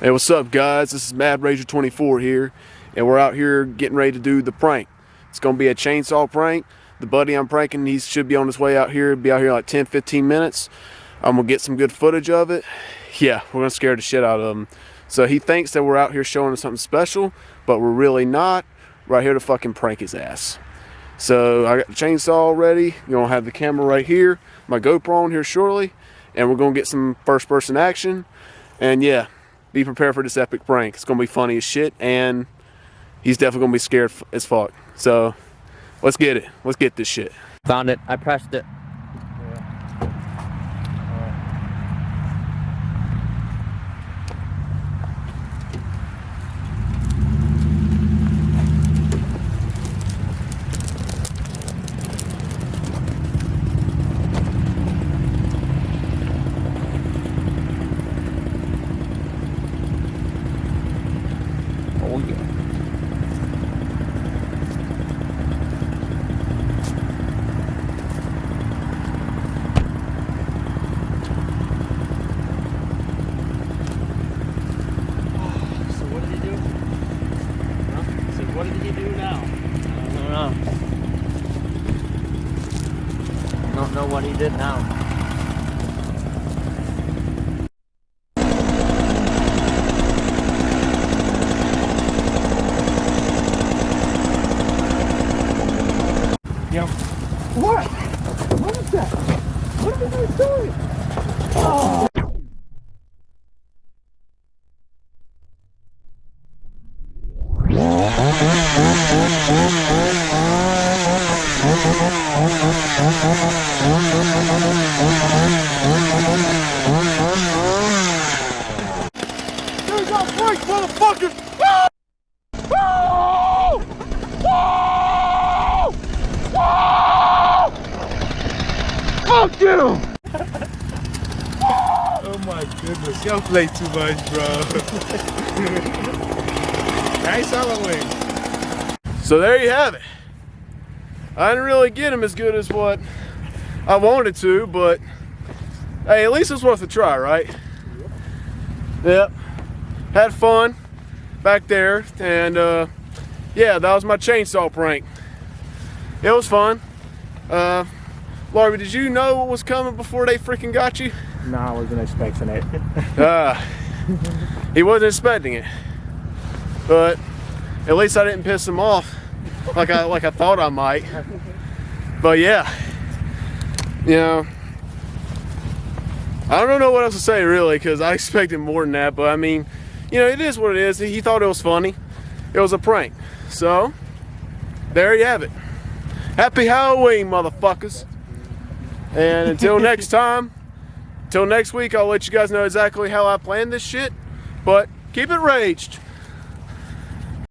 Hey, what's up, guys? This is Mad Rager 24 here, and we're out here getting ready to do the prank. It's gonna be a chainsaw prank. The buddy I'm pranking, he should be on his way out here. Be out here in like 10-15 minutes. I'm gonna get some good footage of it. Yeah, we're gonna scare the shit out of him. So he thinks that we're out here showing him something special, but we're really not. We're out here to fucking prank his ass. So I got the chainsaw ready. You're gonna have the camera right here, my GoPro on here shortly, and we're gonna get some first-person action. And yeah, be prepared for this epic prank. It's gonna be funny as shit, and he's definitely gonna be scared as fuck. So let's get it. Let's get this shit. Found it. I pressed it. Oh yeah. So what did he do? Huh? So what did he do now? I don't know what he did now. Yep. What? What is that? What are you doing? Oh. There's our break, motherfucker! Ah! Ah! Ah! Ah! Fuck you! Oh my goodness, y'all play too much, bro. Nice Halloween. So there you have it. I didn't really get him as good as what I wanted to, but hey, at least it's worth a try, right? Yep. Had fun back there, and yeah, that was my chainsaw prank. It was fun. Larry, did you know what was coming before they freaking got you? No, I wasn't expecting it. He wasn't expecting it, but at least I didn't piss him off like I thought I might. But yeah, you know, I don't know what else to say really, because I expected more than that. But I mean, you know, it is what it is. He thought it was funny. It was a prank. So there you have it. Happy Halloween, motherfuckers. And until next time, till next week, I'll let you guys know exactly how I planned this shit. But keep it raged.